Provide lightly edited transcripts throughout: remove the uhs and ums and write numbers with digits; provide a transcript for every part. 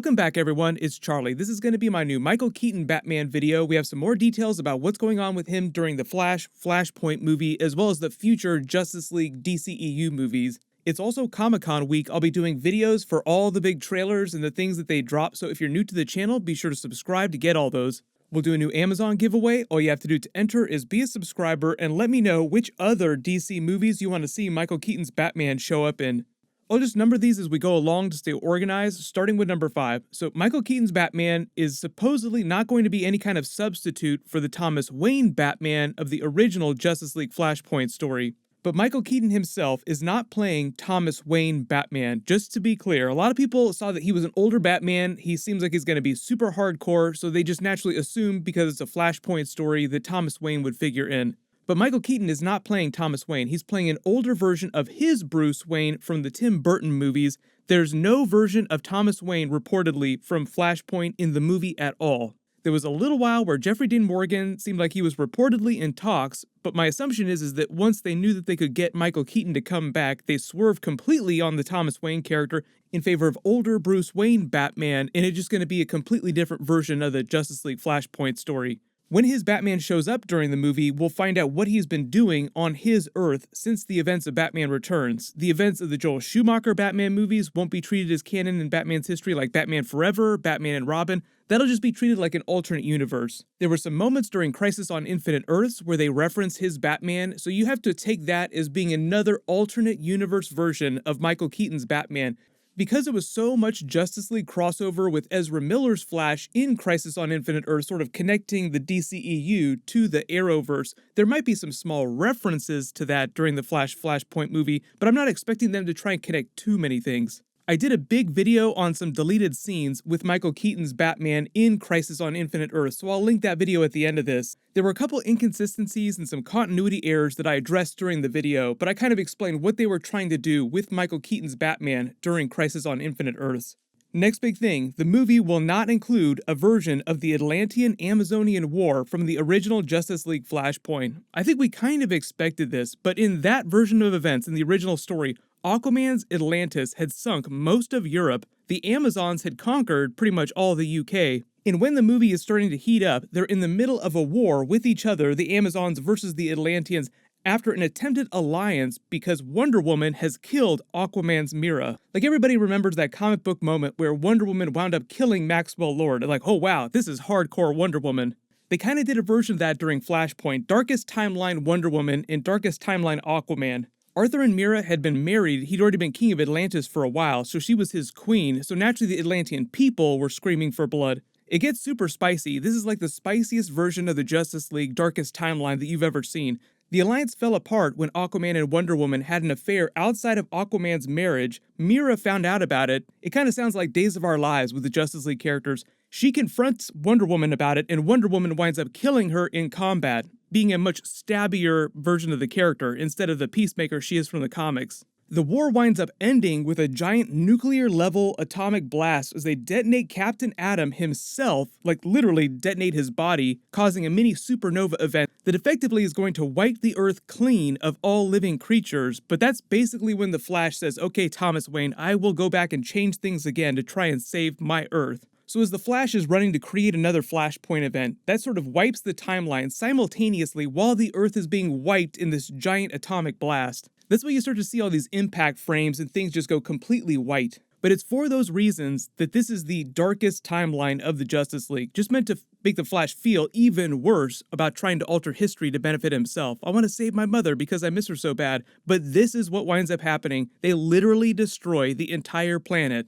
Welcome back everyone, it's Charlie. This is going to be my new Michael Keaton Batman video. We have some more details about what's going on with him during the Flashpoint movie, as well as the future Justice League DCEU movies. It's also Comic-Con week. I'll be doing videos for all the big trailers and the things that they drop, so if you're new to the channel, be sure to subscribe to get all those. We'll do a new Amazon giveaway. All you have to do to enter is be a subscriber and let me know which other DC movies you want to see Michael Keaton's Batman show up in. I'll just number these as we go along to stay organized, starting with number 5. So Michael Keaton's Batman is supposedly not going to be any kind of substitute for the Thomas Wayne Batman of the original Justice League Flashpoint story. But Michael Keaton himself is not playing Thomas Wayne Batman. Just to be clear, a lot of people saw that he was an older Batman. He seems like he's going to be super hardcore, so they just naturally assume because it's a Flashpoint story that Thomas Wayne would figure in. But Michael Keaton is not playing Thomas Wayne. He's playing an older version of his Bruce Wayne from the Tim Burton movies. There's no version of Thomas Wayne reportedly from Flashpoint in the movie at all. There was a little while where Jeffrey Dean Morgan seemed like he was reportedly in talks, but my assumption is that once they knew that they could get Michael Keaton to come back, they swerved completely on the Thomas Wayne character in favor of older Bruce Wayne Batman, and it's just going to be a completely different version of the Justice League Flashpoint story. When his Batman shows up during the movie, we'll find out what he's been doing on his Earth since the events of Batman Returns. The events of the Joel Schumacher Batman movies won't be treated as canon in Batman's history like Batman Forever, Batman and Robin. That'll just be treated like an alternate universe. There were some moments during Crisis on Infinite Earths where they reference his Batman, so you have to take that as being another alternate universe version of Michael Keaton's Batman. Because it was so much Justice League crossover with Ezra Miller's Flash in Crisis on Infinite Earth sort of connecting the DCEU to the Arrowverse, there might be some small references to that during the Flashpoint movie, but I'm not expecting them to try and connect too many things. I did a big video on some deleted scenes with Michael Keaton's Batman in Crisis on Infinite Earth, so I'll link that video at the end of this. There were a couple inconsistencies and some continuity errors that I addressed during the video, but I kind of explained what they were trying to do with Michael Keaton's Batman during Crisis on Infinite Earths. Next big thing, the movie will not include a version of the Atlantean-Amazonian War from the original Justice League Flashpoint. I think we kind of expected this, but in that version of events in the original story, Aquaman's Atlantis had sunk most of Europe, the Amazons had conquered pretty much all the UK, and when the movie is starting to heat up, they're in the middle of a war with each other, the Amazons versus the Atlanteans, after an attempted alliance because Wonder Woman has killed Aquaman's Mira. Like everybody remembers that comic book moment where Wonder Woman wound up killing Maxwell Lord, and like, oh wow, this is hardcore Wonder Woman. They kind of did a version of that during Flashpoint, Darkest Timeline Wonder Woman and Darkest Timeline Aquaman. Arthur and Mira had been married, he'd already been king of Atlantis for a while, so she was his queen, so naturally the Atlantean people were screaming for blood. It gets super spicy. This is like the spiciest version of the Justice League Darkest Timeline that you've ever seen. The alliance fell apart when Aquaman and Wonder Woman had an affair outside of Aquaman's marriage. Mira found out about it. It kind of sounds like Days of Our Lives with the Justice League characters. She confronts Wonder Woman about it, and Wonder Woman winds up killing her in combat, being a much stabbier version of the character instead of the peacemaker she is from the comics. The war winds up ending with a giant nuclear-level atomic blast as they detonate Captain Atom himself, like literally detonate his body, causing a mini supernova event that effectively is going to wipe the Earth clean of all living creatures, but that's basically when the Flash says, okay Thomas Wayne, I will go back and change things again to try and save my Earth. So as the Flash is running to create another Flashpoint event, that sort of wipes the timeline simultaneously while the Earth is being wiped in this giant atomic blast. That's why you start to see all these impact frames and things just go completely white. But it's for those reasons that this is the darkest timeline of the Justice League, just meant to make the Flash feel even worse about trying to alter history to benefit himself. I want to save my mother because I miss her so bad, but this is what winds up happening. They literally destroy the entire planet.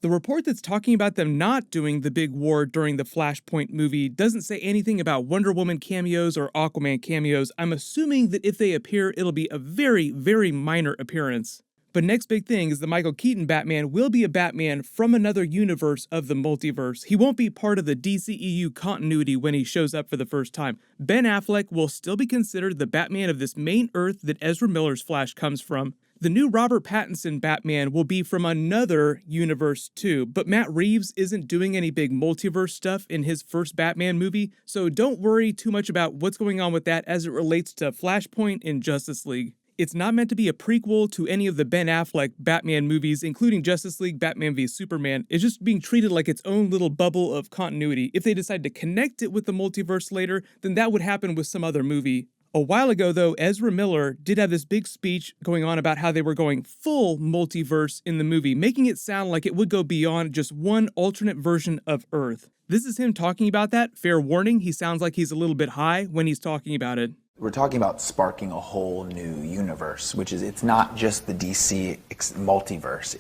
The report that's talking about them not doing the big war during the Flashpoint movie doesn't say anything about Wonder Woman cameos or Aquaman cameos. I'm assuming that if they appear, it'll be a very, very minor appearance. But next big thing is the Michael Keaton Batman will be a Batman from another universe of the multiverse. He won't be part of the DCEU continuity when he shows up for the first time. Ben Affleck will still be considered the Batman of this main Earth that Ezra Miller's Flash comes from. The new Robert Pattinson Batman will be from another universe too, but Matt Reeves isn't doing any big multiverse stuff in his first Batman movie, so don't worry too much about what's going on with that as it relates to Flashpoint and Justice League. It's not meant to be a prequel to any of the Ben Affleck Batman movies, including Justice League, Batman v Superman. It's just being treated like its own little bubble of continuity. If they decide to connect it with the multiverse later, then that would happen with some other movie. A while ago, though, Ezra Miller did have this big speech going on about how they were going full multiverse in the movie, making it sound like it would go beyond just one alternate version of Earth. This is him talking about that. Fair warning, he sounds like he's a little bit high when he's talking about it. We're talking about sparking a whole new universe, which is, it's not just the DC multiverse,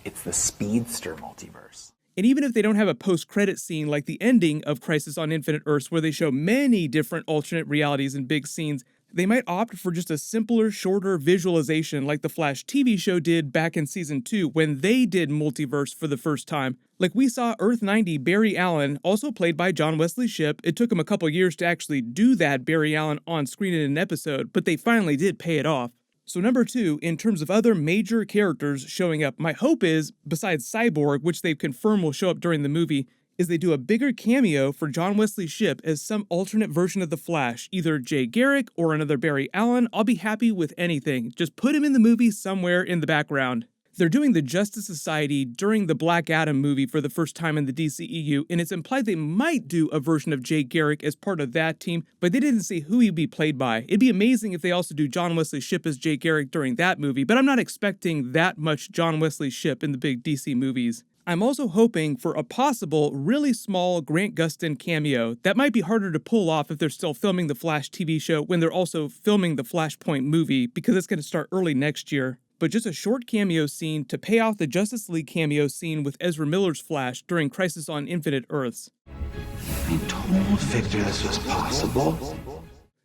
it's the speedster multiverse. And even if they don't have a post-credit scene like the ending of Crisis on Infinite Earths where they show many different alternate realities and big scenes, they might opt for just a simpler, shorter visualization like the Flash TV show did back in Season 2 when they did multiverse for the first time. Like we saw Earth 90 Barry Allen, also played by John Wesley Shipp. It took him a couple years to actually do that Barry Allen on screen in an episode, but they finally did pay it off. So number 2, in terms of other major characters showing up, my hope is, besides Cyborg, which they've confirmed will show up during the movie, is they do a bigger cameo for John Wesley Shipp as some alternate version of the Flash, either Jay Garrick or another Barry Allen. I'll be happy with anything. Just put him in the movie somewhere in the background. They're doing the Justice Society during the Black Adam movie for the first time in the DCEU, and it's implied they might do a version of Jay Garrick as part of that team, but they didn't say who he'd be played by. It'd be amazing if they also do John Wesley Shipp as Jay Garrick during that movie, but I'm not expecting that much John Wesley Shipp in the big DC movies. I'm also hoping for a possible, really small Grant Gustin cameo. That might be harder to pull off if they're still filming the Flash TV show when they're also filming the Flashpoint movie, because it's going to start early next year. But just a short cameo scene to pay off the Justice League cameo scene with Ezra Miller's Flash during Crisis on Infinite Earths. I told Victor this was possible.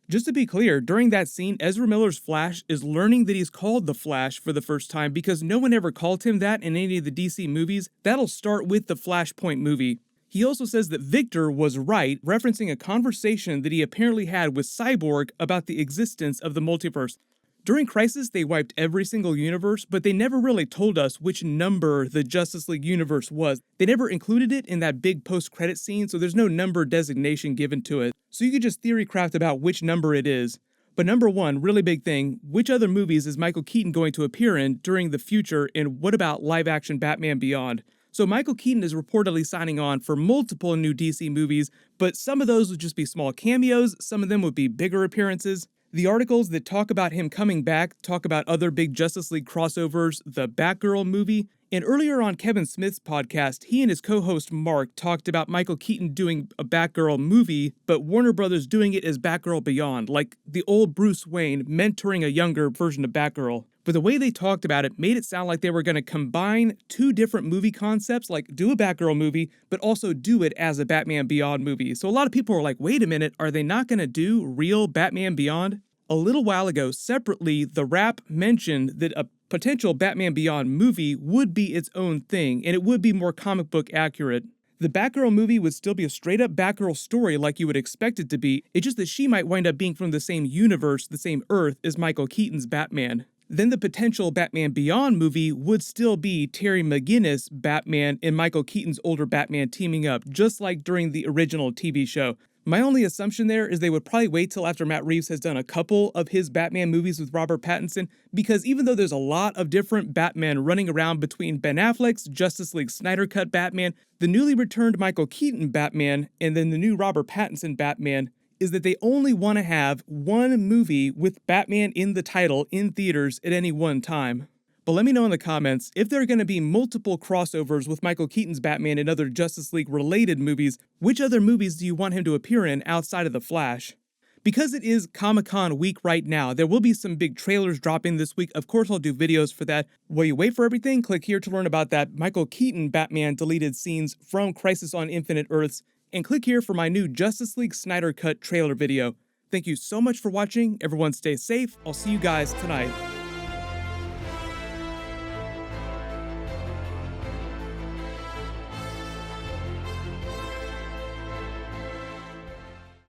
Just to be clear, during that scene, Ezra Miller's Flash is learning that he's called the Flash for the first time because no one ever called him that in any of the DC movies. That'll start with the Flashpoint movie. He also says that Victor was right, referencing a conversation that he apparently had with Cyborg about the existence of the multiverse. During Crisis, they wiped every single universe, but they never really told us which number the Justice League universe was. They never included it in that big post-credit scene, so there's no number designation given to it. So you could just theory craft about which number it is. But number 1, really big thing, which other movies is Michael Keaton going to appear in during the future, and what about live-action Batman Beyond? So Michael Keaton is reportedly signing on for multiple new DC movies, but some of those would just be small cameos, some of them would be bigger appearances. The articles that talk about him coming back talk about other big Justice League crossovers, the Batgirl movie, and earlier on Kevin Smith's podcast, he and his co-host Mark talked about Michael Keaton doing a Batgirl movie, but Warner Brothers doing it as Batgirl Beyond, like the old Bruce Wayne mentoring a younger version of Batgirl. But the way they talked about it made it sound like they were going to combine 2 different movie concepts, like do a Batgirl movie, but also do it as a Batman Beyond movie. So a lot of people were like, wait a minute, are they not going to do real Batman Beyond? A little while ago, separately, The Wrap mentioned that a potential Batman Beyond movie would be its own thing, and it would be more comic book accurate. The Batgirl movie would still be a straight-up Batgirl story like you would expect it to be, it's just that she might wind up being from the same universe, the same Earth, as Michael Keaton's Batman. Then the potential Batman Beyond movie would still be Terry McGinnis Batman and Michael Keaton's older Batman teaming up, just like during the original TV show. My only assumption there is they would probably wait till after Matt Reeves has done a couple of his Batman movies with Robert Pattinson, because even though there's a lot of different Batman running around between Ben Affleck's Justice League Snyder Cut Batman, the newly returned Michael Keaton Batman, and then the new Robert Pattinson Batman, is that they only want to have one movie with Batman in the title in theaters at any one time. But let me know in the comments if there are going to be multiple crossovers with Michael Keaton's Batman and other Justice League related movies. Which other movies do you want him to appear in outside of The Flash? Because it is Comic-Con week right now, there will be some big trailers dropping this week. Of course, I'll do videos for that. While you wait for everything, click here to learn about that Michael Keaton Batman deleted scenes from Crisis on Infinite Earths, and click here for my new Justice League Snyder Cut trailer video. Thank you so much for watching. Everyone stay safe. I'll see you guys tonight.